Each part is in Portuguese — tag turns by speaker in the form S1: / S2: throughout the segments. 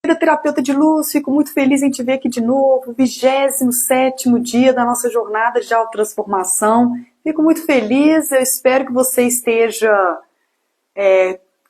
S1: Terapeuta de luz, fico muito feliz em te ver aqui de novo, 27º dia da nossa jornada de autotransformação. Fico muito feliz, eu espero que você esteja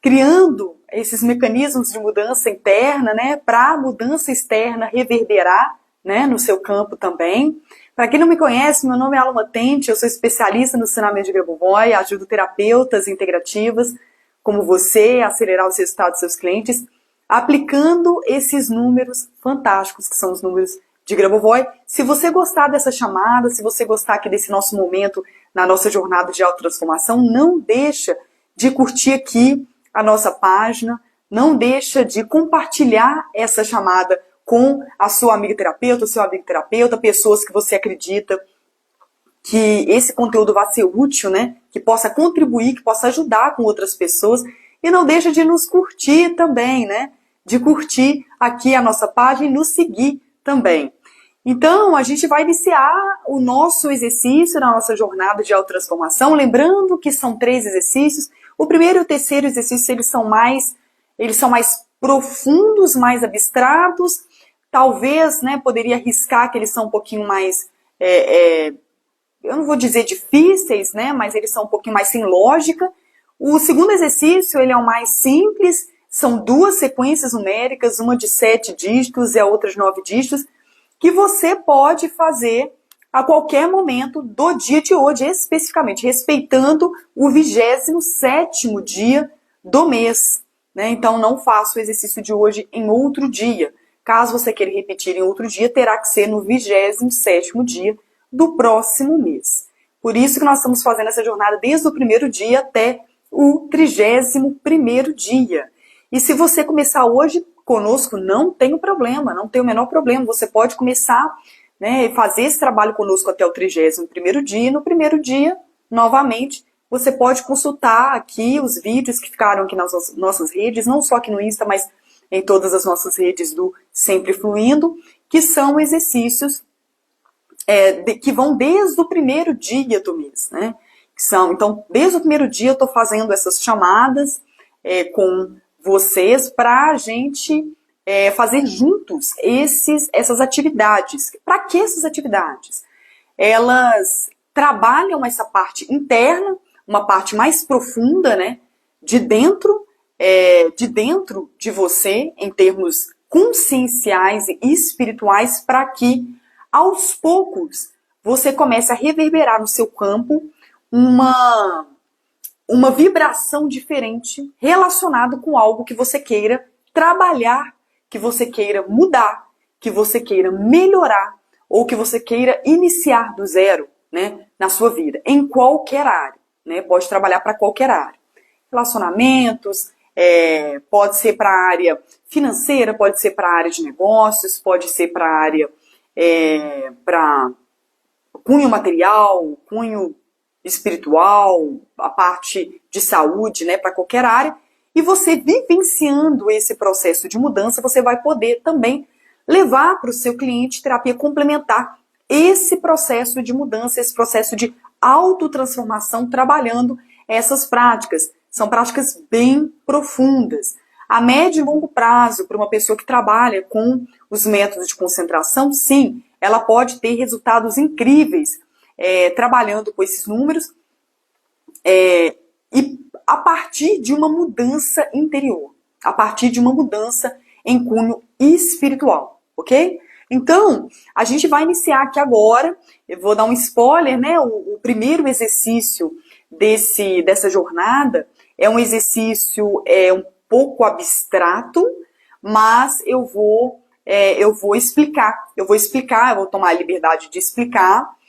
S1: criando esses mecanismos de mudança interna, né, para a mudança externa reverberar, né, no seu campo também. Para quem não me conhece, meu nome é Alma Tente, eu sou especialista no ensinamento de Grabovoi, ajudo terapeutas integrativas como você a acelerar os resultados dos seus clientes, aplicando esses números fantásticos, que são os números de Grabovoi. Se você gostar dessa chamada, se você gostar aqui desse nosso momento na nossa jornada de autotransformação, não deixa de curtir aqui a nossa página, não deixa de compartilhar essa chamada com a sua amiga terapeuta, o seu amigo terapeuta, pessoas que você acredita que esse conteúdo vai ser útil, né? Que possa contribuir, que possa ajudar com outras pessoas. E não deixa de nos curtir também, né? De curtir aqui a nossa página e nos seguir também. Então, a gente vai iniciar o nosso exercício na nossa jornada de autotransformação, lembrando que são 3 exercícios. O primeiro e o terceiro exercício, eles são mais profundos, mais abstratos. Talvez, né, poderia arriscar que eles são um pouquinho mais, eu não vou dizer difíceis, né, mas eles são um pouquinho mais sem lógica. O segundo exercício, ele é o mais simples, são 2 sequências numéricas, uma de 7 dígitos e a outra de 9 dígitos, que você pode fazer a qualquer momento do dia de hoje, especificamente, respeitando o 27º dia do mês, né? Então, não faça o exercício de hoje em outro dia. Caso você queira repetir em outro dia, terá que ser no 27º dia do próximo mês. Por isso que nós estamos fazendo essa jornada desde o primeiro dia até o 31º dia. E se você começar hoje conosco, não tem problema, não tem o menor problema. Você pode começar, né, fazer esse trabalho conosco até o 31º dia. E no primeiro dia, novamente, você pode consultar aqui os vídeos que ficaram aqui nas nossas redes, não só aqui no Insta, mas em todas as nossas redes do Sempre Fluindo, que são exercícios que vão desde o primeiro dia do mês, né? Então, desde o primeiro dia eu estou fazendo essas chamadas com vocês para a gente fazer juntos essas atividades. Para que essas atividades? Elas trabalham essa parte interna, uma parte mais profunda, né? De dentro de você, em termos conscienciais e espirituais, para que, aos poucos, você comece a reverberar no seu campo uma vibração diferente relacionada com algo que você queira trabalhar, que você queira mudar, que você queira melhorar ou que você queira iniciar do zero, né, na sua vida, em qualquer área, né? Pode trabalhar para qualquer área. Relacionamentos, pode ser para a área financeira, pode ser para a área de negócios, pode ser para a área para cunho material, cunho espiritual, a parte de saúde, né, para qualquer área. E você vivenciando esse processo de mudança, você vai poder também levar para o seu cliente terapia complementar esse processo de mudança, esse processo de autotransformação, trabalhando essas práticas. São práticas bem profundas. A médio e longo prazo, para uma pessoa que trabalha com os métodos de concentração, sim, ela pode ter resultados incríveis trabalhando com esses números e a partir de uma mudança interior, a partir de uma mudança em cunho espiritual, ok? Então, a gente vai iniciar aqui agora, eu vou dar um spoiler, né? O primeiro exercício dessa jornada é um exercício um pouco abstrato, mas eu vou explicar, eu vou tomar a liberdade de explicar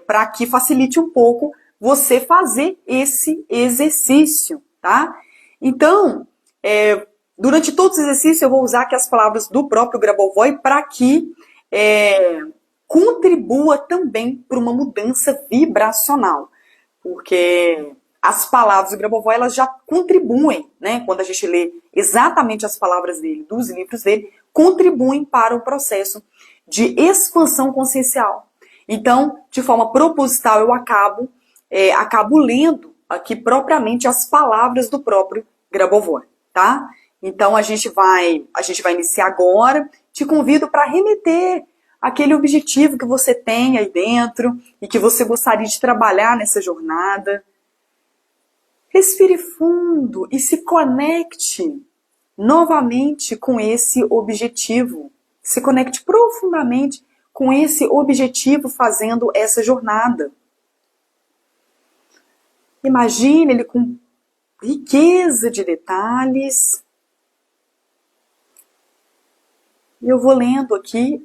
S1: para que facilite um pouco você fazer esse exercício, tá? Então, durante todos os exercícios eu vou usar aqui as palavras do próprio Grabovoi para que contribua também para uma mudança vibracional, porque as palavras do Grabovoi, elas já contribuem, né? Quando a gente lê exatamente as palavras dele, dos livros dele, contribuem para o processo de expansão consciencial. Então, de forma proposital, eu acabo lendo aqui propriamente as palavras do próprio Grabovoi, tá? Então a gente vai iniciar agora. Te convido para remeter aquele objetivo que você tem aí dentro e que você gostaria de trabalhar nessa jornada. Respire fundo e se conecte novamente com esse objetivo. Se conecte profundamente com esse objetivo fazendo essa jornada. Imagine ele com riqueza de detalhes. E eu vou lendo aqui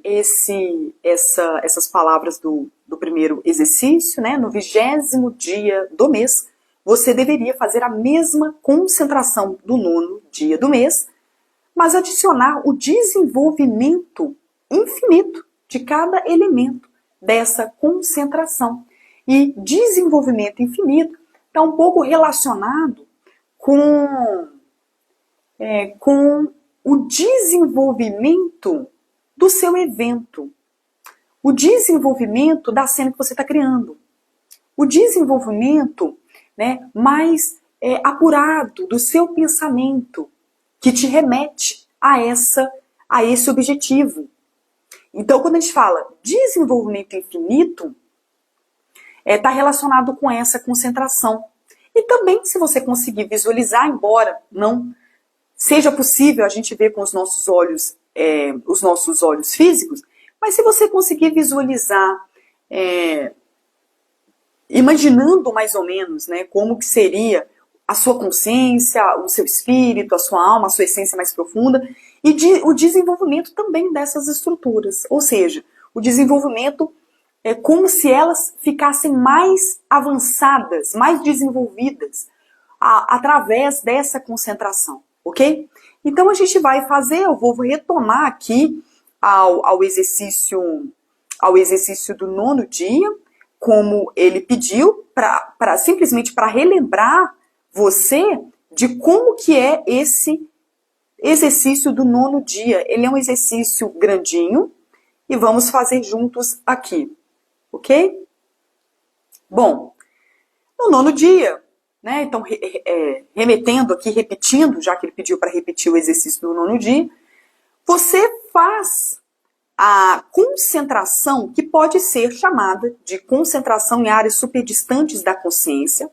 S1: essas palavras do primeiro exercício, né? No 20º dia do mês, você deveria fazer a mesma concentração do 9º dia do mês, mas adicionar o desenvolvimento infinito de cada elemento dessa concentração. E desenvolvimento infinito está um pouco relacionado com o desenvolvimento do seu evento, o desenvolvimento da cena que você está criando, o desenvolvimento, né, mais apurado do seu pensamento, que te remete a esse objetivo. Então, quando a gente fala desenvolvimento infinito, está relacionado com essa concentração. E também, se você conseguir visualizar, embora não seja possível a gente ver com os nossos olhos físicos, mas se você conseguir visualizar, imaginando mais ou menos, né, como que seria a sua consciência, o seu espírito, a sua alma, a sua essência mais profunda, e o desenvolvimento também dessas estruturas. Ou seja, o desenvolvimento é como se elas ficassem mais avançadas, mais desenvolvidas, através dessa concentração, ok? Então a gente vai fazer, eu vou retomar aqui ao exercício do 9º dia, como ele pediu, simplesmente para relembrar você de como que é esse exercício do 9º dia. Ele é um exercício grandinho e vamos fazer juntos aqui, ok? Bom, no 9º dia, né, então remetendo aqui, repetindo, já que ele pediu para repetir o exercício do 9º dia, você faz a concentração, que pode ser chamada de concentração em áreas superdistantes da consciência,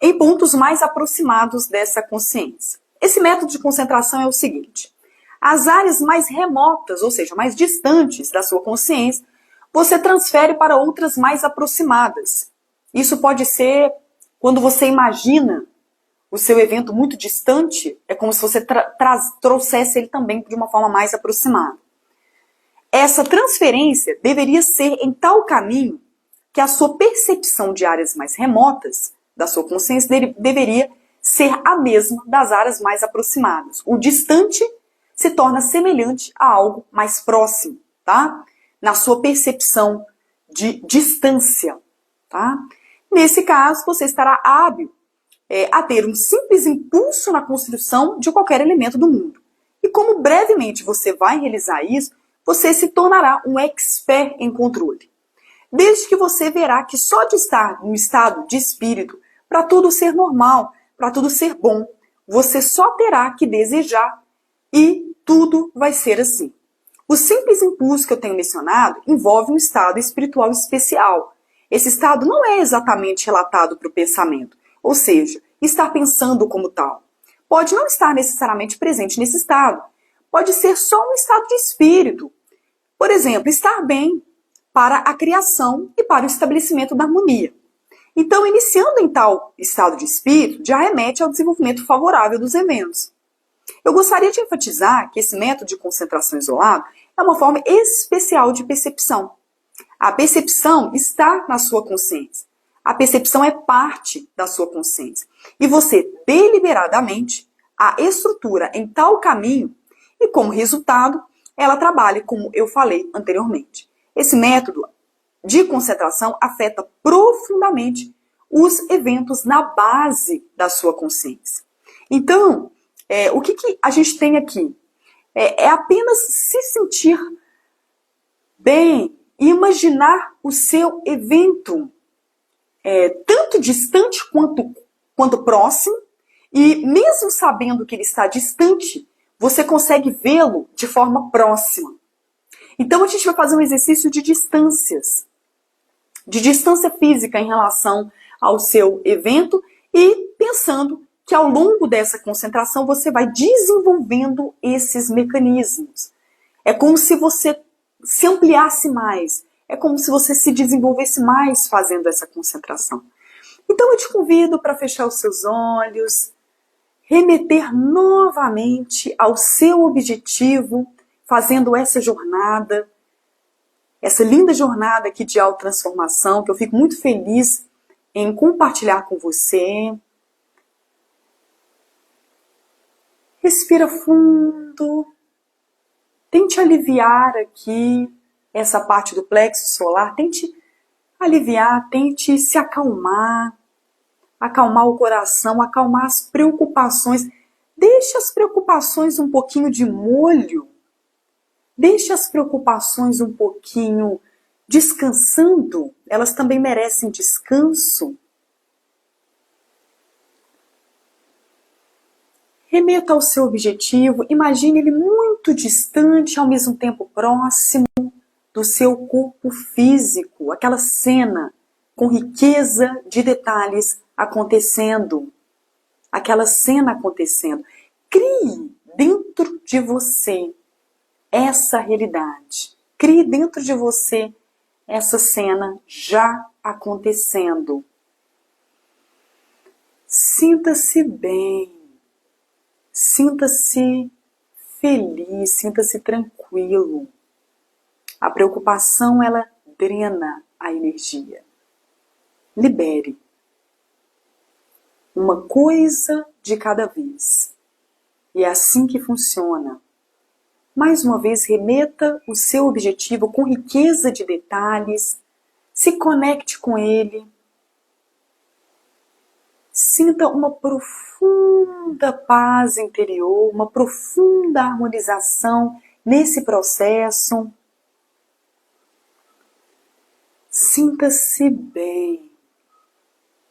S1: em pontos mais aproximados dessa consciência. Esse método de concentração é o seguinte: as áreas mais remotas, ou seja, mais distantes da sua consciência, você transfere para outras mais aproximadas. Isso pode ser quando você imagina o seu evento muito distante, é como se você trouxesse ele também de uma forma mais aproximada. Essa transferência deveria ser em tal caminho que a sua percepção de áreas mais remotas da sua consciência deveria ser a mesma das áreas mais aproximadas. O distante se torna semelhante a algo mais próximo, tá? Na sua percepção de distância, tá? Nesse caso, você estará hábil a ter um simples impulso na construção de qualquer elemento do mundo. E como brevemente você vai realizar isso, você se tornará um expert em controle. Desde que você verá que só de estar num estado de espírito, para tudo ser normal, para tudo ser bom, você só terá que desejar e tudo vai ser assim. O simples impulso que eu tenho mencionado envolve um estado espiritual especial. Esse estado não é exatamente relatado para o pensamento, ou seja, estar pensando como tal. Pode não estar necessariamente presente nesse estado. Pode ser só um estado de espírito. Por exemplo, estar bem para a criação e para o estabelecimento da harmonia. Então, iniciando em tal estado de espírito, já remete ao desenvolvimento favorável dos eventos. Eu gostaria de enfatizar que esse método de concentração isolado é uma forma especial de percepção. A percepção está na sua consciência. A percepção é parte da sua consciência. E você, deliberadamente, a estrutura em tal caminho e, como resultado, ela trabalha como eu falei anteriormente. Esse método de concentração afeta profundamente os eventos na base da sua consciência. Então, o que a gente tem aqui? É apenas se sentir bem e imaginar o seu evento tanto distante quanto próximo, E mesmo sabendo que ele está distante, você consegue vê-lo de forma próxima. Então a gente vai fazer um exercício de distâncias, de distância física em relação ao seu evento e pensando que ao longo dessa concentração você vai desenvolvendo esses mecanismos. É como se você se ampliasse mais, é como se você se desenvolvesse mais fazendo essa concentração. Então eu te convido para fechar os seus olhos, remeter novamente ao seu objetivo, fazendo essa jornada, essa linda jornada aqui de autotransformação, que eu fico muito feliz em compartilhar com você. Respira fundo. Tente aliviar aqui essa parte do plexo solar. Tente aliviar, tente se acalmar. Acalmar o coração, acalmar as preocupações. Deixe as preocupações um pouquinho de molho. Deixe as preocupações um pouquinho descansando. Elas também merecem descanso. Remeta ao seu objetivo. Imagine ele muito distante, ao mesmo tempo próximo do seu corpo físico. Aquela cena com riqueza de detalhes acontecendo. Aquela cena acontecendo. Crie dentro de você essa realidade. Crie dentro de você essa cena já acontecendo. Sinta-se bem. Sinta-se feliz, sinta-se tranquilo. A preocupação, ela drena a energia. Libere. Uma coisa de cada vez. E é assim que funciona. Mais uma vez, remeta o seu objetivo com riqueza de detalhes. Se conecte com ele. Sinta uma profunda paz interior, uma profunda harmonização nesse processo. Sinta-se bem.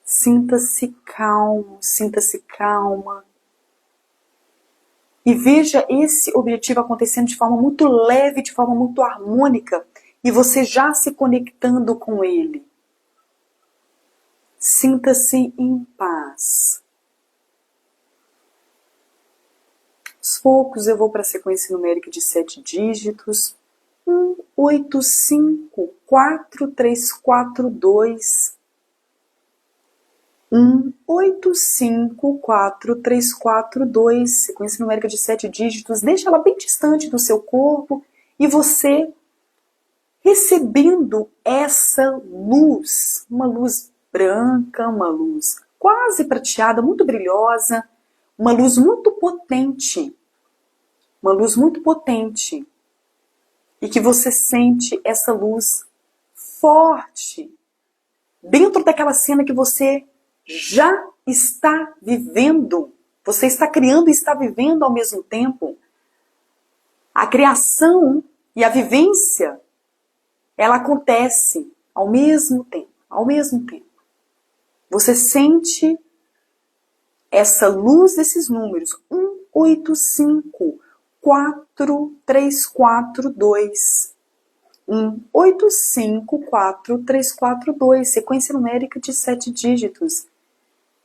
S1: Sinta-se calmo, sinta-se calma. E veja esse objetivo acontecendo de forma muito leve, de forma muito harmônica, e você já se conectando com ele. Sinta-se em paz. Aos poucos eu vou para a sequência numérica de 7 dígitos. 1, 8, 5, 4, 3, 4, 2. 1, 8, 5, 4, 3, 4, 2, sequência numérica de 7 dígitos, deixa ela bem distante do seu corpo e você recebendo essa luz, uma luz branca, uma luz quase prateada, muito brilhosa, uma luz muito potente, e que você sente essa luz forte dentro daquela cena que você já está vivendo. Você está criando e está vivendo ao mesmo tempo. A criação e a vivência, ela acontece ao mesmo tempo. Ao mesmo tempo. Você sente essa luz desses números. 1, 8, 5, 4, 3, 4, 2. 1, 8, 5, 4, 3, 4, 2. Sequência numérica de 7 dígitos.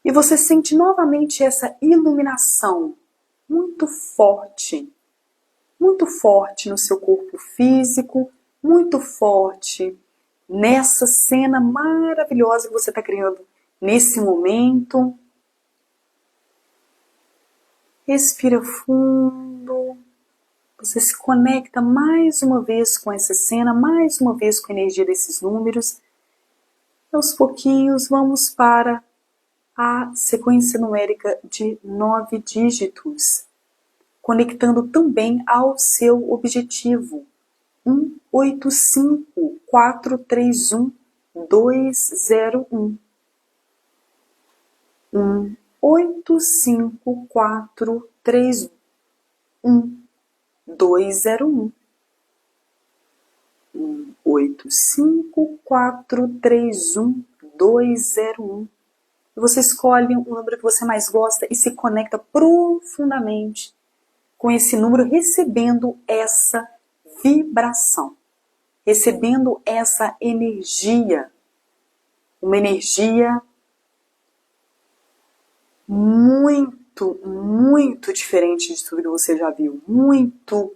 S1: E você sente novamente essa iluminação muito forte no seu corpo físico, muito forte nessa cena maravilhosa que você está criando nesse momento. Respira fundo, você se conecta mais uma vez com essa cena, mais uma vez com a energia desses números. Aos pouquinhos vamos para a sequência numérica de 9 dígitos, conectando também ao seu objetivo. 1, 8, 5, 4, 3, 1, 2, 0, 1. 1, 8, 5, 4, 3, 1, 2, 0, 1. 8, 5, 4, 3, 1, 2, 0, 1. E você escolhe um número que você mais gosta e se conecta profundamente com esse número, recebendo essa vibração, recebendo essa energia, uma energia muito, muito diferente de tudo que você já viu, muito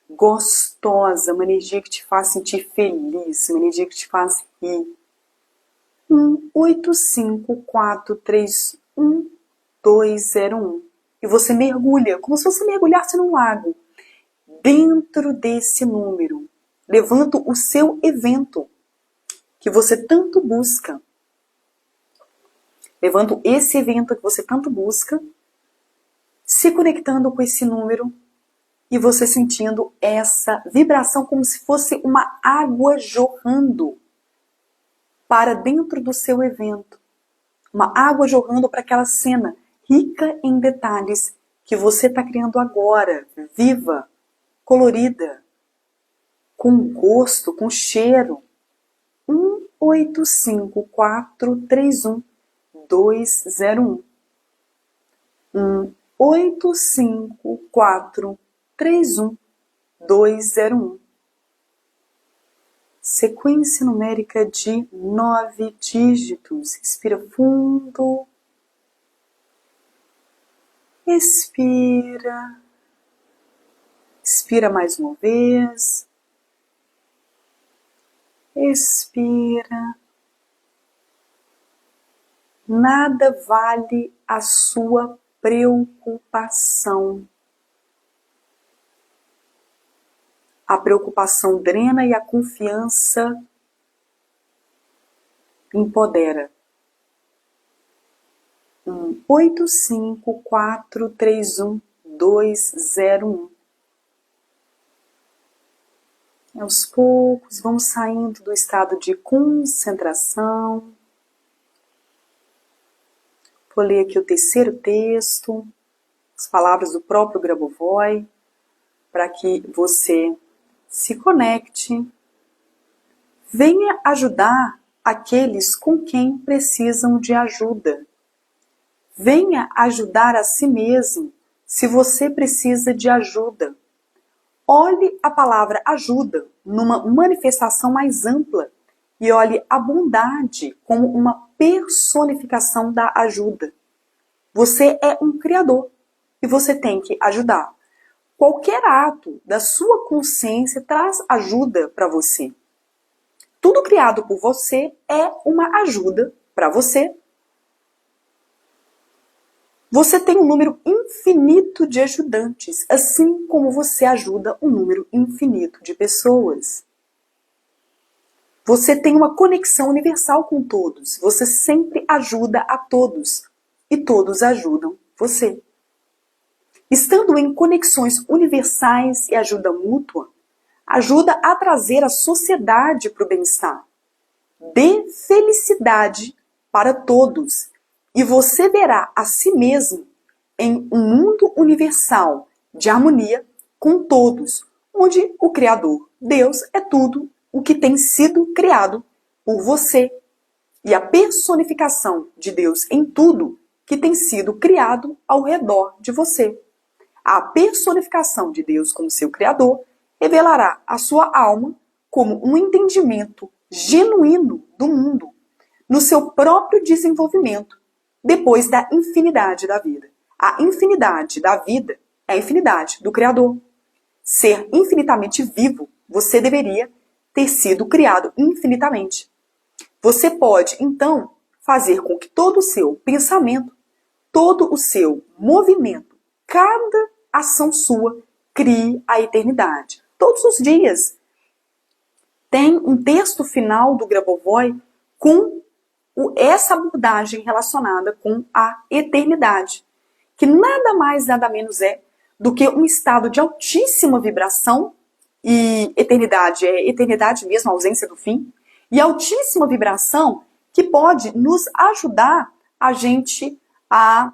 S1: gostosa, uma energia que te faz sentir feliz, uma energia que te faz rir. 185431201. E você mergulha, como se você mergulhasse num lago, dentro desse número, levando o seu evento que você tanto busca, levando esse evento que você tanto busca, se conectando com esse número e você sentindo essa vibração como se fosse uma água jorrando para dentro do seu evento. Uma água jorrando para aquela cena rica em detalhes que você está criando agora, viva, colorida, com gosto, com cheiro. 185431201. 185431201. Sequência numérica de 9 dígitos. Respira fundo. Expira. Expira mais uma vez. Expira. Nada vale a sua preocupação. A preocupação drena e a confiança empodera. 185431201. Aos poucos, vamos saindo do estado de concentração. Vou ler aqui o terceiro texto, as palavras do próprio Grabovoi, para que você se conecte. Venha ajudar aqueles com quem precisam de ajuda. Venha ajudar a si mesmo se você precisa de ajuda. Olhe a palavra ajuda numa manifestação mais ampla e olhe a bondade como uma personificação da ajuda. Você é um criador e você tem que ajudar. Qualquer ato da sua consciência traz ajuda para você. Tudo criado por você é uma ajuda para você. Você tem um número infinito de ajudantes, assim como você ajuda um número infinito de pessoas. Você tem uma conexão universal com todos. Você sempre ajuda a todos e todos ajudam você. Estando em conexões universais e ajuda mútua, ajuda a trazer a sociedade para o bem-estar. Dê felicidade para todos e você verá a si mesmo em um mundo universal de harmonia com todos, onde o Criador, Deus, é tudo o que tem sido criado por você e a personificação de Deus em tudo que tem sido criado ao redor de você. A personificação de Deus como seu Criador revelará a sua alma como um entendimento genuíno do mundo, no seu próprio desenvolvimento, depois da infinidade da vida. A infinidade da vida é a infinidade do Criador. Ser infinitamente vivo, você deveria ter sido criado infinitamente. Você pode, então, fazer com que todo o seu pensamento, todo o seu movimento, cada ação sua crie a eternidade. Todos os dias. Tem um texto final do Grabovoi com essa abordagem relacionada com a eternidade, que nada mais, nada menos é do que um estado de altíssima vibração, e eternidade é eternidade mesmo, a ausência do fim, e altíssima vibração que pode nos ajudar a gente a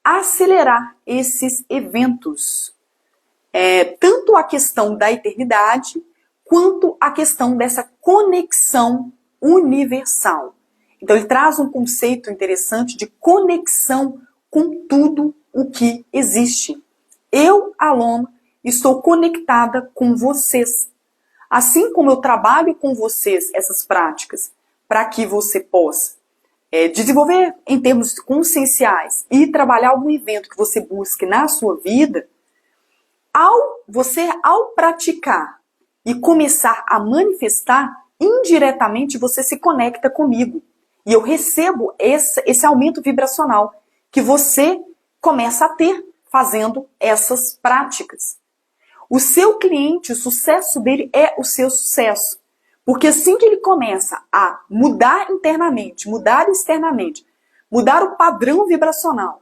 S1: acelerar esses eventos. Tanto a questão da eternidade, quanto a questão dessa conexão universal. Então ele traz um conceito interessante de conexão com tudo o que existe. Eu, Aloma, estou conectada com vocês. Assim como eu trabalho com vocês essas práticas para que você possa desenvolver em termos conscienciais e trabalhar algum evento que você busque na sua vida, ao praticar e começar a manifestar, indiretamente você se conecta comigo. E eu recebo esse aumento vibracional que você começa a ter fazendo essas práticas. O seu cliente, o sucesso dele é o seu sucesso. Porque assim que ele começa a mudar internamente, mudar externamente, mudar o padrão vibracional,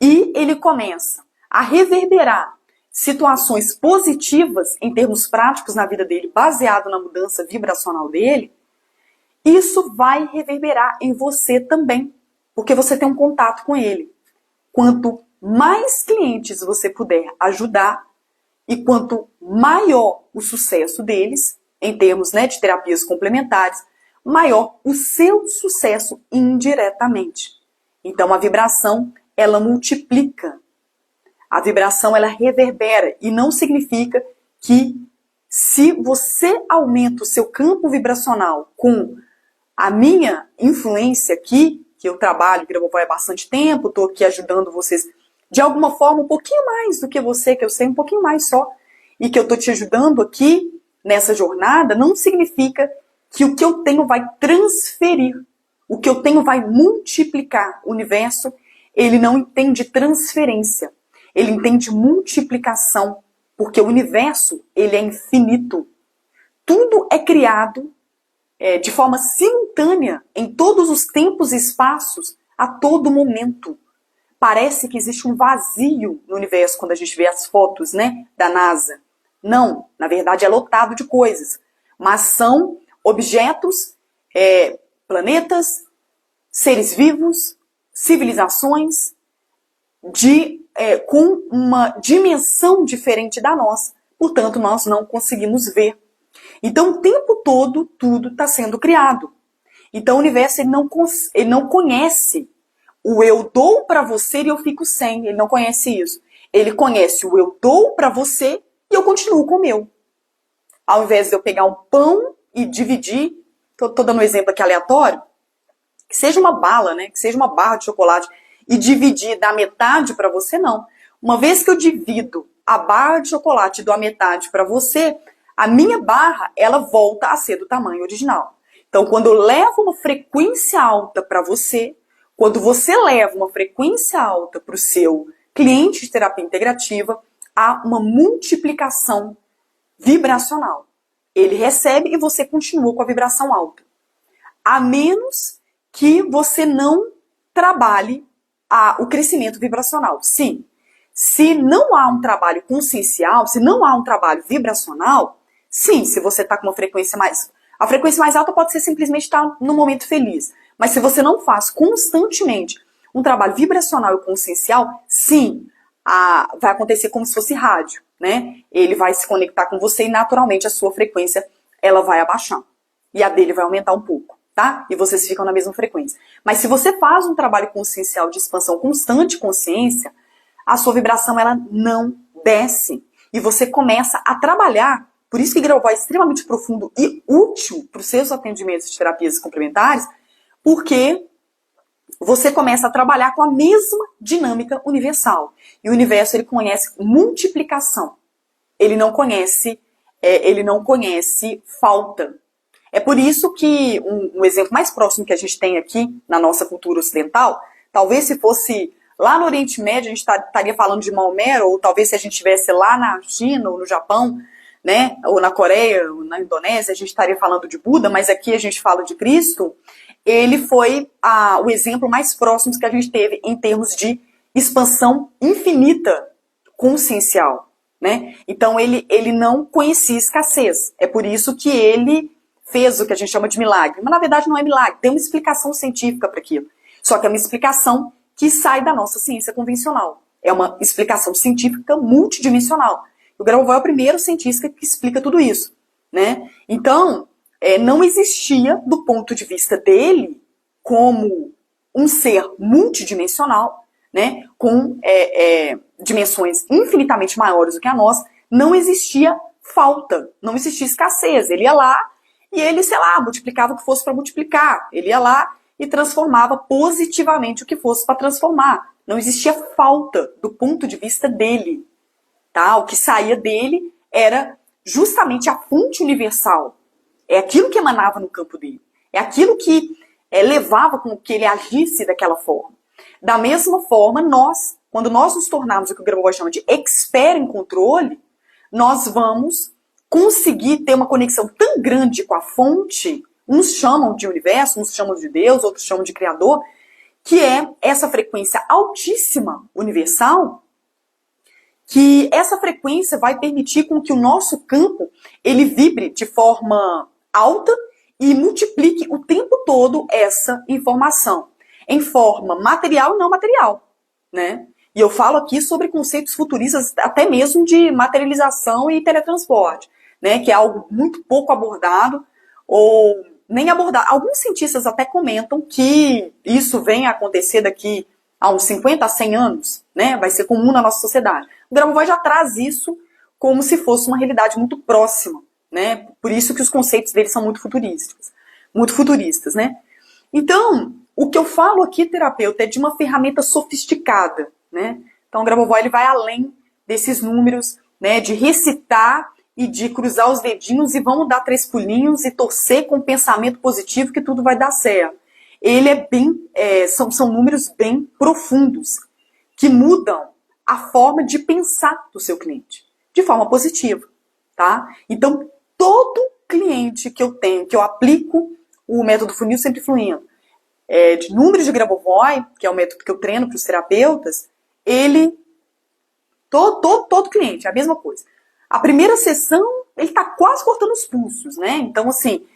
S1: e ele começa a reverberar situações positivas em termos práticos na vida dele, baseado na mudança vibracional dele, isso vai reverberar em você também, porque você tem um contato com ele. Quanto mais clientes você puder ajudar, e quanto maior o sucesso deles, em termos de terapias complementares, maior o seu sucesso indiretamente. Então a vibração, ela multiplica. A vibração, ela reverbera, e não significa que se você aumenta o seu campo vibracional com a minha influência aqui, que eu trabalho, que eu vou há bastante tempo, estou aqui ajudando vocês de alguma forma um pouquinho mais do que você, que eu sei um pouquinho mais só, e que eu estou te ajudando aqui nessa jornada, não significa que o que eu tenho vai transferir, o que eu tenho vai multiplicar. O universo, ele não entende transferência, ele entende multiplicação, porque o universo, ele é infinito. Tudo é criado de forma simultânea, em todos os tempos e espaços, a todo momento. Parece que existe um vazio no universo quando a gente vê as fotos, da NASA. Não, na verdade é lotado de coisas. Mas são objetos, planetas, seres vivos, civilizações, com uma dimensão diferente da nossa. Portanto, nós não conseguimos ver. Então, o tempo todo, tudo está sendo criado. Então, o universo ele não conhece o eu dou para você e eu fico sem. Ele não conhece isso. Ele conhece o eu dou para você e eu continuo com o meu. Ao invés de eu pegar um pão e dividir, tô dando um exemplo aqui aleatório, que seja uma bala, que seja uma barra de chocolate, e dividir, dar metade para você, não. Uma vez que eu divido a barra de chocolate e dou a metade para você, a minha barra, ela volta a ser do tamanho original. Então, quando eu levo uma frequência alta para você, quando você leva uma frequência alta para o seu cliente de terapia integrativa, há uma multiplicação vibracional. Ele recebe e você continua com a vibração alta. A menos que você não trabalhe o crescimento vibracional. Sim, se não há um trabalho consciencial, se não há um trabalho vibracional, sim, se você está com uma frequência mais... A frequência mais alta pode ser simplesmente estar no momento feliz. Mas se você não faz constantemente um trabalho vibracional e consciencial, sim, vai acontecer como se fosse rádio, Ele vai se conectar com você e naturalmente a sua frequência, ela vai abaixar. E a dele vai aumentar um pouco, tá? E vocês ficam na mesma frequência. Mas se você faz um trabalho consciencial de expansão constante de consciência, a sua vibração, ela não desce. E você começa a trabalhar. Por isso que Grauval é extremamente profundo e útil para os seus atendimentos de terapias complementares, porque você começa a trabalhar com a mesma dinâmica universal. E o universo, ele conhece multiplicação. Ele não conhece falta. É por isso que um exemplo mais próximo que a gente tem aqui na nossa cultura ocidental, talvez se fosse lá no Oriente Médio, a gente estaria falando de Maomé, ou talvez se a gente estivesse lá na China ou no Japão, ou na Coreia, ou na Indonésia, a gente estaria falando de Buda, mas aqui a gente fala de Cristo. Ele foi o exemplo mais próximo que a gente teve em termos de expansão infinita consciencial, Então ele não conhecia escassez. É por isso que ele fez o que a gente chama de milagre. Mas na verdade não é milagre, tem uma explicação científica para aquilo. Só que é uma explicação que sai da nossa ciência convencional. É uma explicação científica multidimensional. O Grauval é o primeiro cientista que explica tudo isso, Então, não existia, do ponto de vista dele, como um ser multidimensional, né, com dimensões infinitamente maiores do que a nossa, não existia falta, não existia escassez. Ele ia lá e ele, sei lá, multiplicava o que fosse para multiplicar. Ele ia lá e transformava positivamente o que fosse para transformar. Não existia falta do ponto de vista dele. Tá? O que saía dele era justamente a fonte universal. É aquilo que emanava no campo dele. É aquilo que levava com que ele agisse daquela forma. Da mesma forma, quando nós nos tornarmos o que o Grabovoi chama de expert em controle, nós vamos conseguir ter uma conexão tão grande com a fonte, uns chamam de universo, uns chamam de Deus, outros chamam de Criador, que é essa frequência altíssima, universal, que essa frequência vai permitir com que o nosso campo ele vibre de forma alta e multiplique o tempo todo essa informação, em forma material e não material, né? E eu falo aqui sobre conceitos futuristas, até mesmo de materialização e teletransporte, né? Que é algo muito pouco abordado, ou nem abordado. Alguns cientistas até comentam que isso vem a acontecer daqui a uns 50 a 100 anos, né? Vai ser comum na nossa sociedade. O Grabovoi já traz isso como se fosse uma realidade muito próxima, né? Por isso que os conceitos dele são muito futuristas, né? Então, o que eu falo aqui, terapeuta, é de uma ferramenta sofisticada, né? Então, o Grabovoi ele vai além desses números, né? De recitar e de cruzar os dedinhos e vamos dar 3 pulinhos e torcer com pensamento positivo que tudo vai dar certo. Ele são números bem profundos, que mudam a forma de pensar do seu cliente, de forma positiva, tá? Então, todo cliente que eu tenho, que eu aplico o método funil sempre fluindo, de números de Grabovoi, que é o método que eu treino para os terapeutas, todo cliente, é a mesma coisa. A primeira sessão, ele está quase cortando os pulsos, né? Então, assim,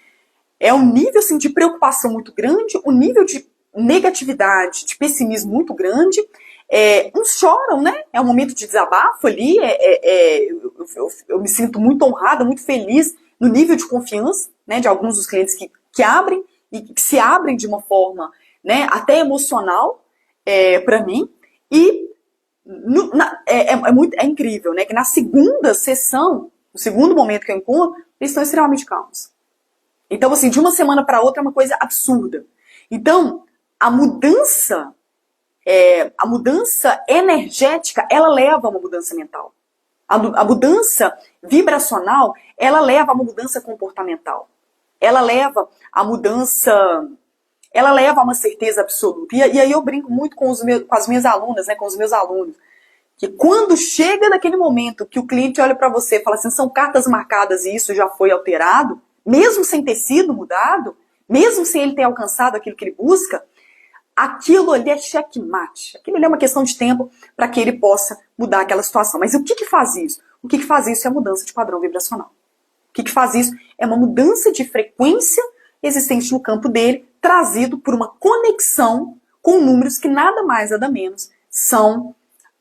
S1: é um nível assim, de preocupação muito grande, um nível de negatividade, de pessimismo muito grande. Uns choram, né? É um momento de desabafo ali. Eu me sinto muito honrada, muito feliz no nível de confiança, né, de alguns dos clientes que abrem e que se abrem de uma forma, né, até emocional para mim. E é incrível, né? Que na segunda sessão, no segundo momento que eu encontro, eles estão extremamente calmos. Então, assim, de uma semana para outra é uma coisa absurda. Então, a mudança energética, ela leva a uma mudança mental. A mudança vibracional, ela leva a uma mudança comportamental. Ela leva a uma certeza absoluta. E aí eu brinco muito com as minhas alunas, né, com os meus alunos, que quando chega naquele momento que o cliente olha para você e fala assim, são cartas marcadas e isso já foi alterado, mesmo sem ter sido mudado, mesmo sem ele ter alcançado aquilo que ele busca, aquilo ali é checkmate. Aquilo ali é uma questão de tempo para que ele possa mudar aquela situação. Mas o que faz isso? O que faz isso é a mudança de padrão vibracional. O que faz isso é uma mudança de frequência existente no campo dele, trazido por uma conexão com números que nada mais, nada menos são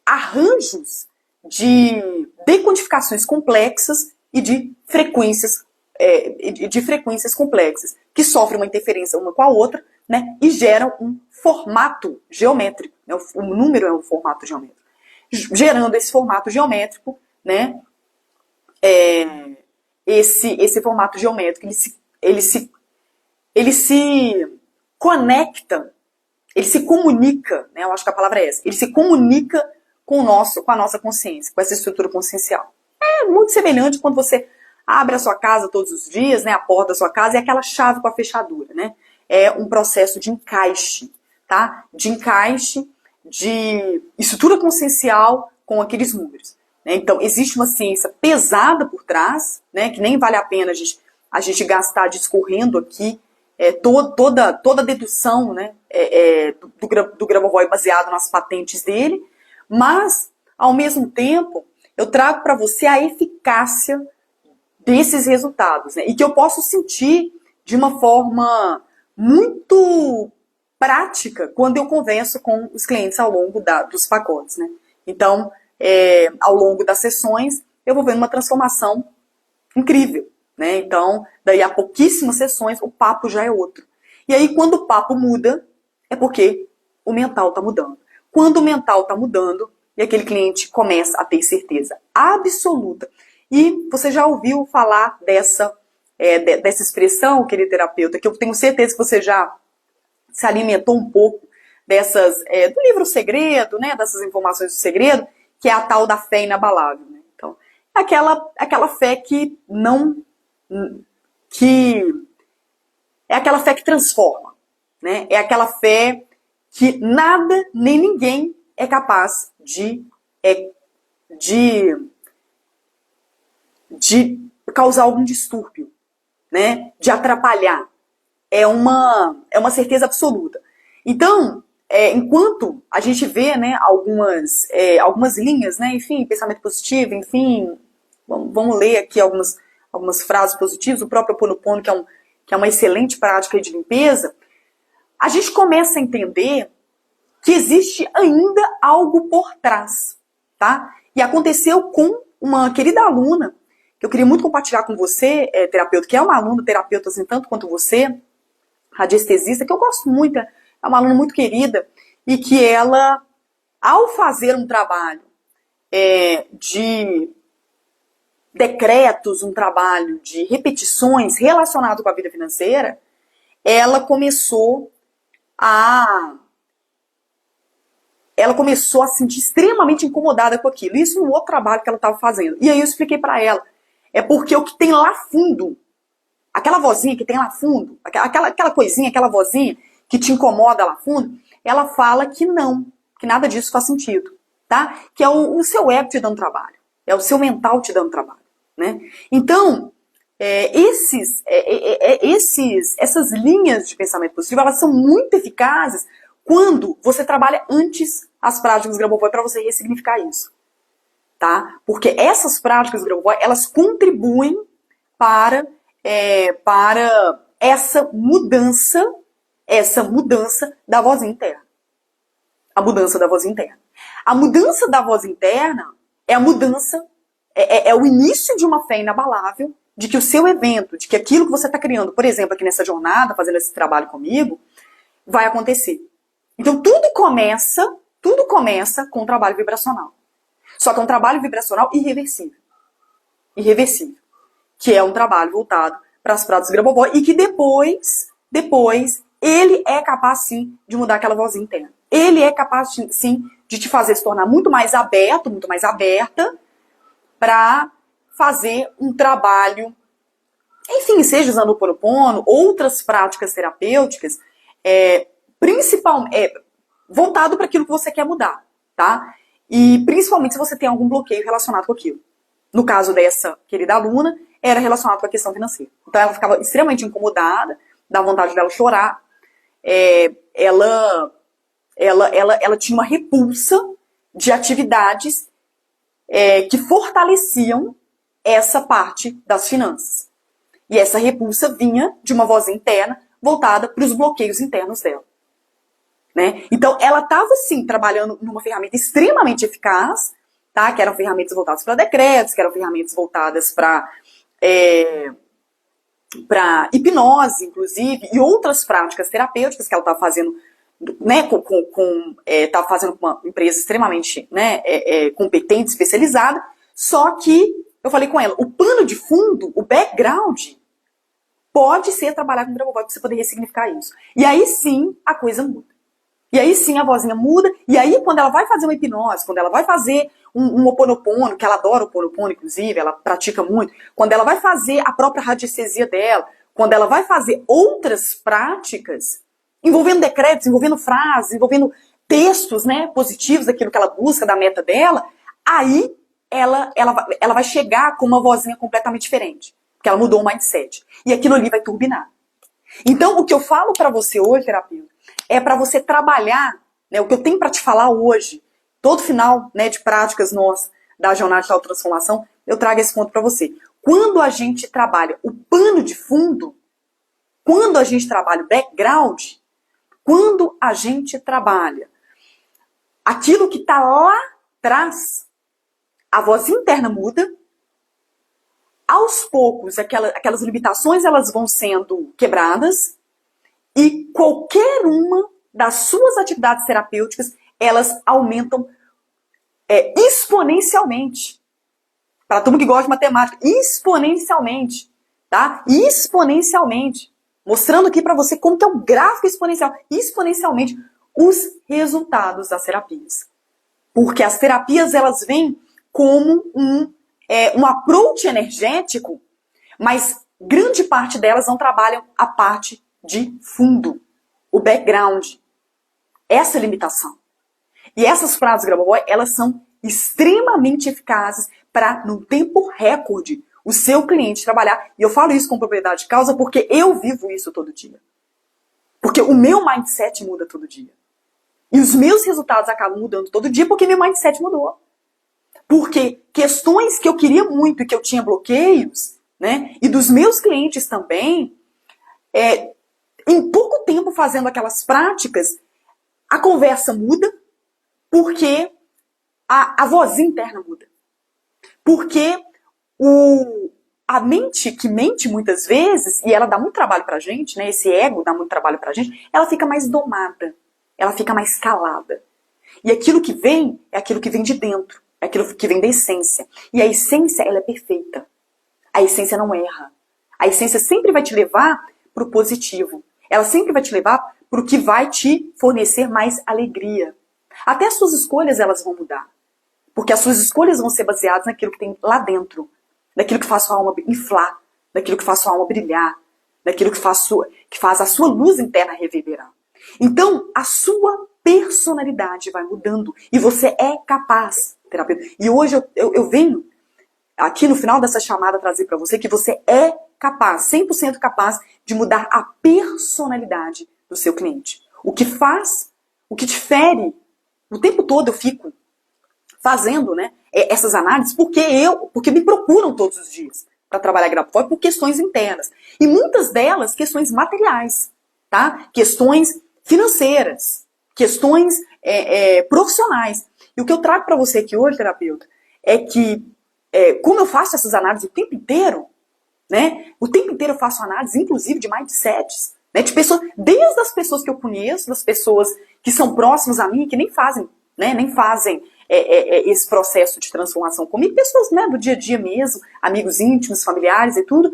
S1: arranjos de decodificações complexas e de frequências complexas, que sofrem uma interferência uma com a outra, né, e geram um formato geométrico. Né, o número é um formato geométrico. Gerando esse formato geométrico, né, esse formato geométrico, ele se conecta, ele se comunica, né, eu acho que a palavra é essa, ele se comunica com a nossa consciência, com essa estrutura consciencial. É muito semelhante quando você abre a sua casa todos os dias, né, a porta da sua casa, e aquela chave com a fechadura, né? É um processo de encaixe, tá? De encaixe, de estrutura consciencial com aqueles números. Né? Então, existe uma ciência pesada por trás, né, que nem vale a pena a gente gastar discorrendo aqui toda a dedução, né, do Grabovoi baseado nas patentes dele, mas, ao mesmo tempo, eu trago para você a eficácia desses resultados, né? E que eu posso sentir de uma forma muito prática quando eu converso com os clientes ao longo dos pacotes, né? Então, ao longo das sessões, eu vou vendo uma transformação incrível, né? Então, daí a pouquíssimas sessões, o papo já é outro. E aí, quando o papo muda, é porque o mental está mudando. Quando o mental está mudando, e aquele cliente começa a ter certeza absoluta. E você já ouviu falar dessa expressão, querido terapeuta, que eu tenho certeza que você já se alimentou um pouco dessas, do livro Segredo, né, dessas informações do segredo, que é a tal da fé inabalável. Né? Então, aquela fé que é aquela fé que transforma, né? É aquela fé que nada nem ninguém é capaz de causar algum distúrbio, né? De atrapalhar. É uma certeza absoluta. Então, enquanto a gente vê, né, algumas linhas, né, enfim, pensamento positivo, enfim, vamos ler aqui algumas frases positivas, o próprio Ho'oponopono, que é uma excelente prática de limpeza, a gente começa a entender que existe ainda algo por trás, tá? E aconteceu com uma querida aluna, que eu queria muito compartilhar com você, terapeuta, que é uma aluna terapeuta assim, tanto quanto você, radiestesista, que eu gosto muito, é uma aluna muito querida, e que ela, ao fazer um trabalho de decretos, um trabalho de repetições relacionado com a vida financeira, ela começou a se sentir extremamente incomodada com aquilo. Isso no outro trabalho que ela estava fazendo. E aí eu expliquei para ela. É porque o que tem lá fundo, aquela vozinha que tem lá fundo, aquela coisinha, aquela vozinha que te incomoda lá fundo, ela fala que não, que nada disso faz sentido, tá? Que é o seu ego te dando trabalho, é o seu mental te dando trabalho, né? Então, essas linhas de pensamento positivo, elas são muito eficazes quando você trabalha antes as práticas Grabovoi para você ressignificar isso, tá? Porque essas práticas Grabovoi, elas contribuem para essa mudança da voz interna. A mudança da voz interna. A mudança da voz interna é a mudança, é o início de uma fé inabalável de que o seu evento, de que aquilo que você está criando, por exemplo, aqui nessa jornada, fazendo esse trabalho comigo, vai acontecer. Então tudo começa com um trabalho vibracional. Só que é um trabalho vibracional irreversível. Irreversível. Que é um trabalho voltado para as práticas Grabovoi e que depois ele é capaz sim de mudar aquela vozinha interna. Ele é capaz sim de te fazer se tornar muito mais aberto, muito mais aberta para fazer um trabalho, enfim, seja usando o Ho'oponopono, outras práticas terapêuticas, principalmente voltado para aquilo que você quer mudar, tá? E principalmente se você tem algum bloqueio relacionado com aquilo. No caso dessa querida aluna, era relacionado com a questão financeira. Então ela ficava extremamente incomodada, dá vontade dela chorar. Ela tinha uma repulsa de atividades que fortaleciam essa parte das finanças. E essa repulsa vinha de uma voz interna voltada para os bloqueios internos dela. Né? Então ela estava sim trabalhando numa ferramenta extremamente eficaz, tá? Que eram ferramentas voltadas para decretos, que eram ferramentas voltadas para hipnose, inclusive, e outras práticas terapêuticas que ela estava fazendo, né, estava fazendo com uma empresa extremamente, né, competente, especializada. Só que eu falei com ela, o pano de fundo, o background, pode ser trabalhar com Grabovoi para você poder ressignificar isso. E aí sim a coisa muda. E aí sim a vozinha muda, e aí quando ela vai fazer uma hipnose, quando ela vai fazer um Ho'oponopono, que ela adora o Ho'oponopono, inclusive, ela pratica muito, quando ela vai fazer a própria radiestesia dela, quando ela vai fazer outras práticas, envolvendo decretos, envolvendo frases, envolvendo textos, né, positivos, daquilo que ela busca, da meta dela, aí ela vai chegar com uma vozinha completamente diferente, porque ela mudou o mindset. E aquilo ali vai turbinar. Então, o que eu falo para você hoje, terapeuta, é para você trabalhar, né, o que eu tenho para te falar hoje, todo final, né, de práticas nossas da jornada de autotransformação, eu trago esse ponto para você. Quando a gente trabalha o pano de fundo, quando a gente trabalha o background, quando a gente trabalha aquilo que está lá atrás, a voz interna muda, aos poucos, aquelas limitações elas vão sendo quebradas e qualquer uma das suas atividades terapêuticas, elas aumentam exponencialmente. Para todo mundo que gosta de matemática, exponencialmente, tá? Exponencialmente. Mostrando aqui para você como que é o gráfico exponencial. Exponencialmente os resultados das terapias. Porque as terapias, elas vêm como um approach energético, mas grande parte delas não trabalham a parte de fundo, o background. Essa é a limitação. E essas frases Grabovoi, elas são extremamente eficazes para, num tempo recorde, o seu cliente trabalhar. E eu falo isso com propriedade de causa porque eu vivo isso todo dia. Porque o meu mindset muda todo dia. E os meus resultados acabam mudando todo dia porque meu mindset mudou. Porque questões que eu queria muito e que eu tinha bloqueios, né? E dos meus clientes também, em pouco tempo fazendo aquelas práticas, a conversa muda porque a vozinha interna muda. Porque a mente que mente muitas vezes, e ela dá muito trabalho pra gente, né? Esse ego dá muito trabalho pra gente, ela fica mais domada, ela fica mais calada. E aquilo que vem é aquilo que vem de dentro, é aquilo que vem da essência. E a essência, ela é perfeita. A essência não erra. A essência sempre vai te levar pro positivo. Ela sempre vai te levar pro que vai te fornecer mais alegria. Até as suas escolhas, elas vão mudar. Porque as suas escolhas vão ser baseadas naquilo que tem lá dentro. Daquilo que faz sua alma inflar. Daquilo que faz sua alma brilhar. Daquilo que faz a sua luz interna reverberar. Então, a sua personalidade vai mudando. E você é capaz, terapeuta. E hoje eu venho aqui no final dessa chamada trazer para você que você é capaz, 100% capaz de mudar a personalidade do seu cliente. O que faz, o que te fere. O tempo todo eu fico fazendo, né, essas análises porque me procuram todos os dias para trabalhar Grabovoi por questões internas. E muitas delas questões materiais, tá? Questões financeiras, questões profissionais. E o que eu trago para você aqui hoje, terapeuta, é que como eu faço essas análises o tempo inteiro, né? O tempo inteiro eu faço análise, inclusive, de mindsets, né? De pessoas, desde as pessoas que eu conheço, das pessoas que são próximas a mim, que nem fazem, né? Nem fazem esse processo de transformação comigo, pessoas, né, do dia a dia mesmo, amigos íntimos, familiares e tudo,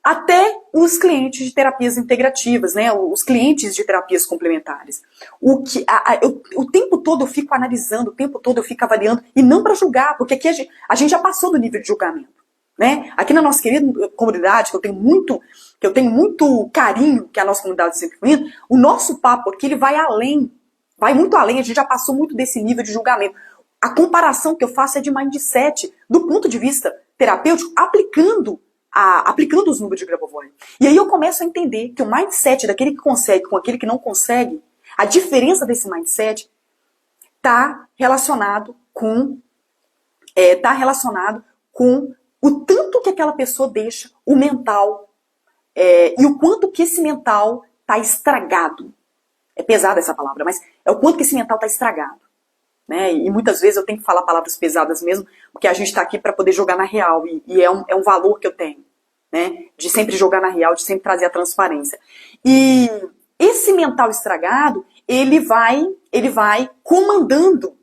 S1: até os clientes de terapias integrativas, né? Os clientes de terapias complementares. O tempo todo eu fico analisando, o tempo todo eu fico avaliando, e não para julgar, porque aqui a gente já passou do nível de julgamento. Né? Aqui na nossa querida comunidade, que eu tenho muito carinho, que é a nossa comunidade sempre fluindo, o nosso papo aqui ele vai além, vai muito além, a gente já passou muito desse nível de julgamento. A comparação que eu faço é de mindset, do ponto de vista terapêutico, aplicando os números de Grabovoi. E aí eu começo a entender que o mindset daquele que consegue com aquele que não consegue, a diferença desse mindset está relacionado com o tanto que aquela pessoa deixa o mental e o quanto que esse mental está estragado. É pesada essa palavra, mas é o quanto que esse mental está estragado. Né? E muitas vezes eu tenho que falar palavras pesadas mesmo, porque a gente está aqui para poder jogar na real, e é um valor que eu tenho, né? De sempre jogar na real, de sempre trazer a transparência. E esse mental estragado, ele vai comandando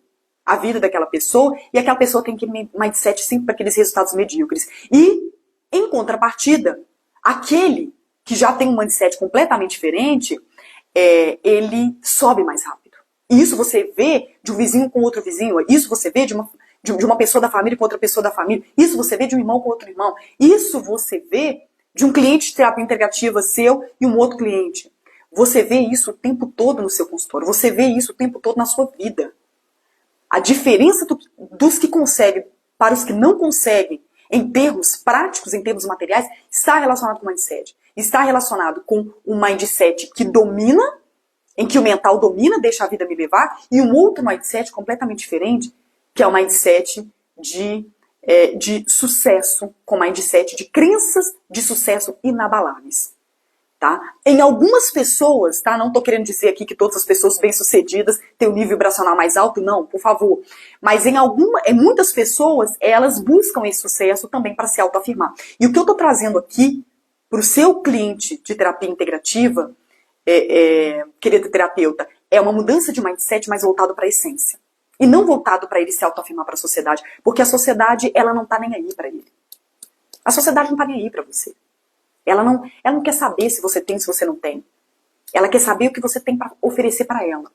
S1: a vida daquela pessoa, e aquela pessoa tem aquele mindset sempre para aqueles resultados medíocres. E, em contrapartida, aquele que já tem um mindset completamente diferente, ele sobe mais rápido. E isso você vê de um vizinho com outro vizinho, isso você vê de uma pessoa da família com outra pessoa da família, isso você vê de um irmão com outro irmão, isso você vê de um cliente de terapia integrativa seu e um outro cliente. Você vê isso o tempo todo no seu consultório, você vê isso o tempo todo na sua vida. A diferença dos que conseguem para os que não conseguem, em termos práticos, em termos materiais, está relacionado com o mindset. Está relacionado com um mindset que domina, em que o mental domina, deixa a vida me levar, e um outro mindset completamente diferente, que é o mindset de sucesso, com mindset de crenças de sucesso inabaláveis. Tá? Em algumas pessoas, tá? Não estou querendo dizer aqui que todas as pessoas bem-sucedidas têm um nível vibracional mais alto, não, por favor. Mas em muitas pessoas, elas buscam esse sucesso também para se autoafirmar. E o que eu estou trazendo aqui para o seu cliente de terapia integrativa, querido terapeuta, é uma mudança de mindset mais voltado para a essência. E não voltado para ele se autoafirmar para a sociedade. Porque a sociedade, ela não está nem aí para ele. A sociedade não está nem aí para você. Ela não quer saber se você tem, se você não tem. Ela quer saber o que você tem para oferecer para ela.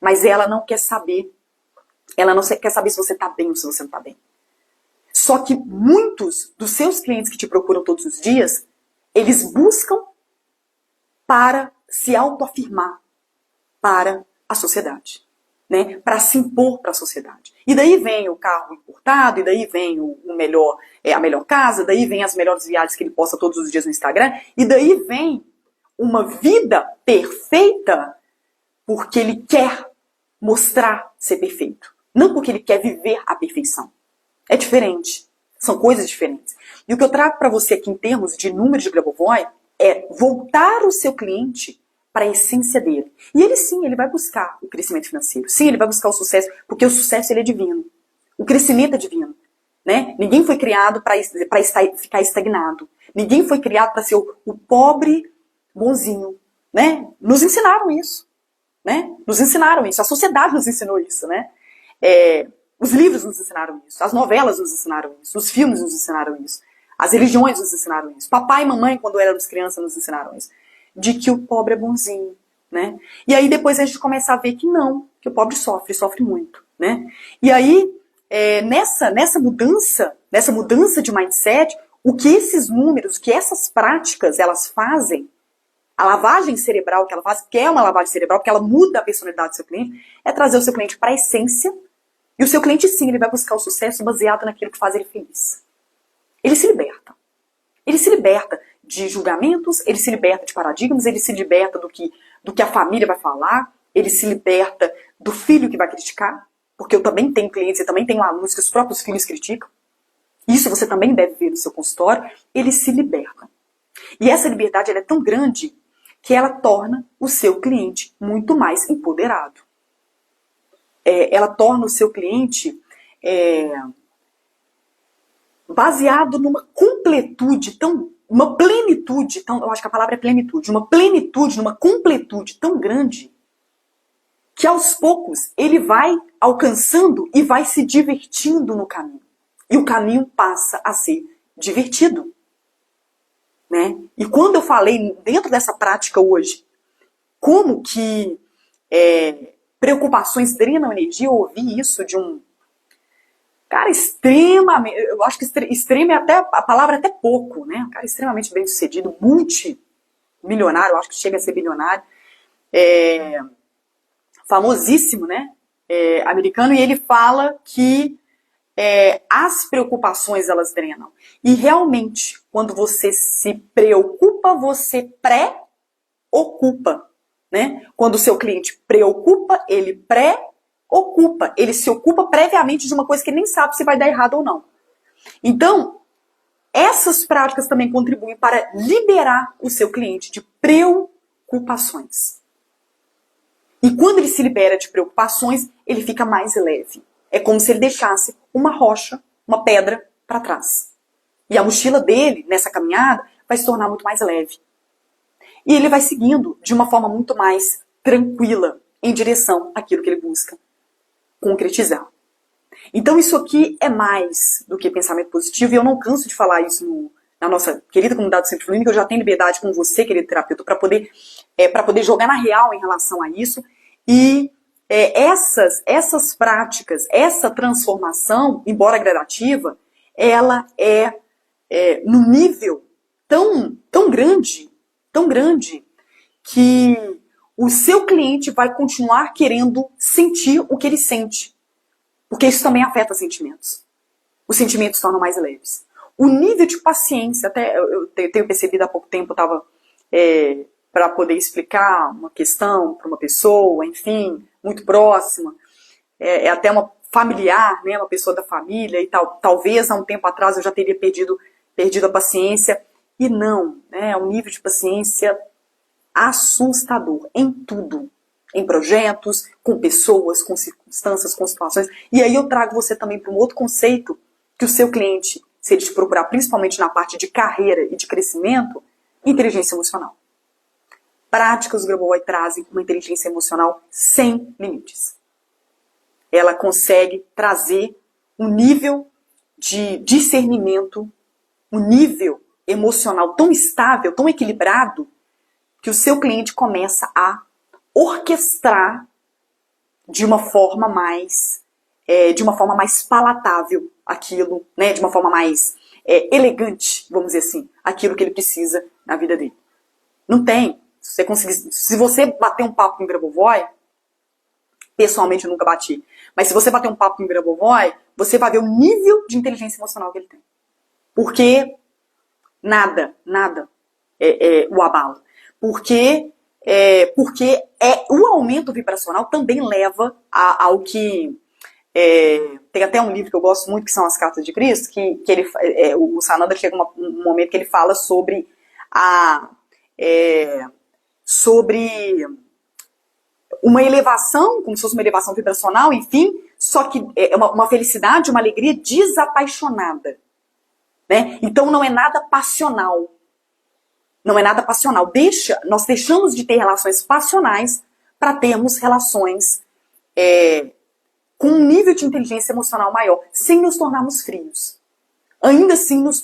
S1: Mas ela não quer saber. Ela não quer saber se você está bem ou se você não está bem. Só que muitos dos seus clientes que te procuram todos os dias, eles buscam para se autoafirmar para a sociedade. Né? Para se impor para a sociedade. E daí vem o carro importado, e daí vem a melhor casa, daí vem as melhores viagens que ele posta todos os dias no Instagram, e daí vem uma vida perfeita porque ele quer mostrar ser perfeito. Não porque ele quer viver a perfeição. É diferente. São coisas diferentes. E o que eu trago para você aqui em termos de número de Grabovoi é voltar o seu cliente para a essência dele. E ele sim, ele vai buscar o crescimento financeiro. Sim, ele vai buscar o sucesso, porque o sucesso ele é divino. O crescimento é divino. Né? Ninguém foi criado para ficar estagnado. Ninguém foi criado para ser o pobre bonzinho. Né? Nos ensinaram isso. Né? Nos ensinaram isso. A sociedade nos ensinou isso. Né? Os livros nos ensinaram isso. As novelas nos ensinaram isso. Os filmes nos ensinaram isso. As religiões nos ensinaram isso. Papai e mamãe, quando éramos crianças, nos ensinaram isso. De que o pobre é bonzinho, né? E aí depois a gente começa a ver que não, que o pobre sofre muito, né? E aí, nessa mudança de mindset, o que esses números, o que essas práticas, elas fazem, a lavagem cerebral que ela faz, que é uma lavagem cerebral, porque ela muda a personalidade do seu cliente, é trazer o seu cliente para a essência, e o seu cliente sim, ele vai buscar o sucesso baseado naquilo que faz ele feliz. Ele se liberta. Ele se liberta de julgamentos, ele se liberta de paradigmas, ele se liberta do que a família vai falar, ele se liberta do filho que vai criticar, porque eu também tenho clientes e também tenho alunos que os próprios filhos criticam. Isso você também deve ver no seu consultório. Ele se liberta. E essa liberdade ela é tão grande que ela torna o seu cliente muito mais empoderado. Ela torna o seu cliente baseado numa completude uma plenitude, eu acho que a palavra é plenitude, numa completude tão grande, que aos poucos ele vai alcançando e vai se divertindo no caminho. E o caminho passa a ser divertido. Né? E quando eu falei dentro dessa prática hoje, como que preocupações drenam energia, eu ouvi isso de um cara extremamente, eu acho que extremo é até, a palavra é até pouco, né? Um cara extremamente bem sucedido, multimilionário, eu acho que chega a ser bilionário, famosíssimo, né? Americano, e ele fala que as preocupações elas drenam. E realmente, quando você se preocupa, você pré-ocupa, né? Quando o seu cliente preocupa, ele pré-ocupa. Ele se ocupa previamente de uma coisa que ele nem sabe se vai dar errado ou não. Então, essas práticas também contribuem para liberar o seu cliente de preocupações. E quando ele se libera de preocupações, ele fica mais leve. É como se ele deixasse uma rocha, uma pedra, para trás. E a mochila dele, nessa caminhada, vai se tornar muito mais leve. E ele vai seguindo de uma forma muito mais tranquila em direção àquilo que ele busca concretizar. Então isso aqui é mais do que pensamento positivo, e eu não canso de falar isso na nossa querida comunidade do Centro Fluminense, que eu já tenho liberdade com você, querido terapeuta, para poder jogar na real em relação a isso. E essas práticas, essa transformação, embora gradativa, ela no nível tão grande, que o seu cliente vai continuar querendo sentir o que ele sente. Porque isso também afeta sentimentos. Os sentimentos se tornam mais leves. O nível de paciência, até eu tenho percebido há pouco tempo, eu estava para poder explicar uma questão para uma pessoa, enfim, muito próxima, até uma familiar, né, uma pessoa da família e tal. Talvez há um tempo atrás eu já teria perdido a paciência. E não, né, o nível de paciência assustador em tudo. Em projetos, com pessoas, com circunstâncias, com situações. E aí eu trago você também para um outro conceito que o seu cliente, se ele te procurar principalmente na parte de carreira e de crescimento, inteligência emocional. Práticas do Grabovoi trazem uma inteligência emocional sem limites. Ela consegue trazer um nível de discernimento, um nível emocional tão estável, tão equilibrado, que o seu cliente começa a orquestrar de uma forma mais palatável aquilo, né? De uma forma mais elegante, vamos dizer assim, aquilo que ele precisa na vida dele. Não tem. Se você bater um papo com o Grabovoi, pessoalmente eu nunca bati, mas se você bater um papo com o Grabovoi, você vai ver o nível de inteligência emocional que ele tem. Porque nada o abala. Porque o aumento vibracional também leva ao que... tem até um livro que eu gosto muito, que são as Cartas de Cristo, que ele, o Sananda chega um momento que ele fala sobre uma elevação, como se fosse uma elevação vibracional, enfim, só que é uma felicidade, uma alegria desapaixonada. Né? Então não é nada passional. Não é nada passional. Nós deixamos de ter relações passionais para termos relações com um nível de inteligência emocional maior, sem nos tornarmos frios. Ainda assim nos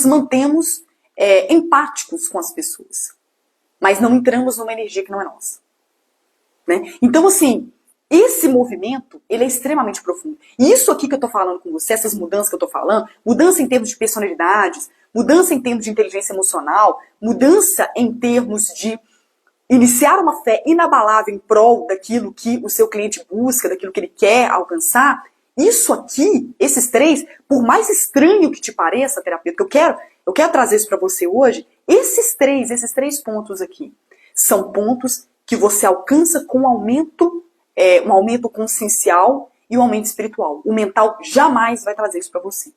S1: mantemos empáticos com as pessoas. Mas não entramos numa energia que não é nossa. Né? Então, assim, esse movimento, ele é extremamente profundo. E isso aqui que eu tô falando com você, essas mudanças que eu tô falando, mudança em termos de personalidades, mudança em termos de inteligência emocional, mudança em termos de iniciar uma fé inabalável em prol daquilo que o seu cliente busca, daquilo que ele quer alcançar, isso aqui, esses três, por mais estranho que te pareça, terapeuta, que eu quero trazer isso para você hoje, esses três pontos aqui, são pontos que você alcança com um aumento consciencial e um aumento espiritual. O mental jamais vai trazer isso para você.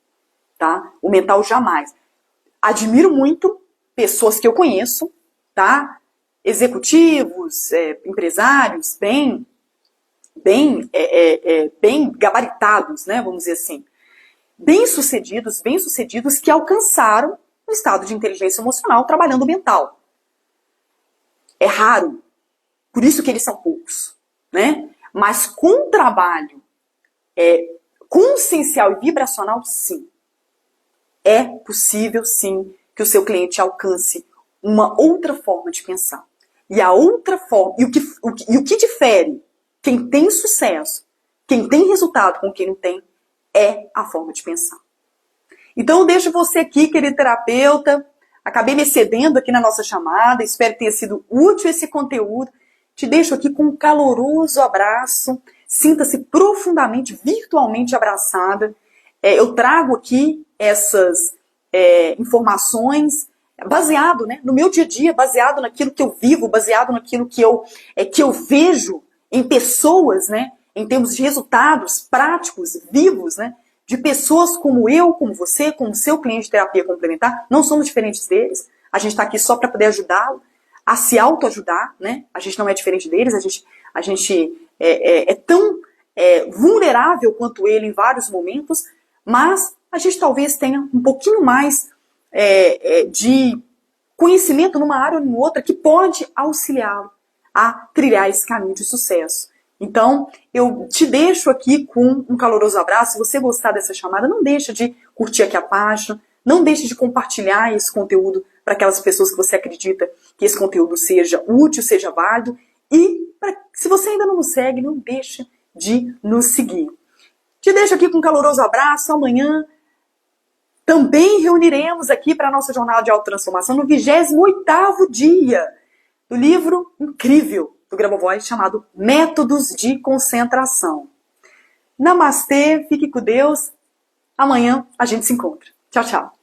S1: Tá? O mental jamais. Admiro muito pessoas que eu conheço, tá? Executivos, empresários, bem gabaritados, né? Vamos dizer assim. Bem-sucedidos que alcançaram um estado de inteligência emocional trabalhando o mental. É raro. Por isso que eles são poucos. Né? Mas com trabalho consciencial e vibracional, sim. É possível, sim, que o seu cliente alcance uma outra forma de pensar. E a outra forma, e o que difere quem tem sucesso, quem tem resultado com quem não tem, é a forma de pensar. Então eu deixo você aqui, querido terapeuta. Acabei me excedendo aqui na nossa chamada. Espero que tenha sido útil esse conteúdo. Te deixo aqui com um caloroso abraço. Sinta-se profundamente, virtualmente abraçada. Eu trago aqui essas informações baseado, né, no meu dia a dia, baseado naquilo que eu vivo, baseado naquilo que eu vejo em pessoas, né, em termos de resultados práticos, vivos, né, de pessoas como eu, como você, como seu cliente de terapia complementar. Não somos diferentes deles. A gente está aqui só para poder ajudá-lo a se autoajudar, né? A gente não é diferente deles, a gente é tão vulnerável quanto ele em vários momentos, mas a gente talvez tenha um pouquinho mais de conhecimento numa área ou em outra que pode auxiliá-lo a trilhar esse caminho de sucesso. Então, eu te deixo aqui com um caloroso abraço. Se você gostar dessa chamada, não deixa de curtir aqui a página, não deixe de compartilhar esse conteúdo para aquelas pessoas que você acredita que esse conteúdo seja útil, seja válido. E se você ainda não nos segue, não deixe de nos seguir. Te deixo aqui com um caloroso abraço. Amanhã também reuniremos aqui para a nossa jornada de autotransformação no 28º dia do livro incrível do Grabovoi chamado Métodos de Concentração. Namastê, fique com Deus. Amanhã a gente se encontra. Tchau, tchau.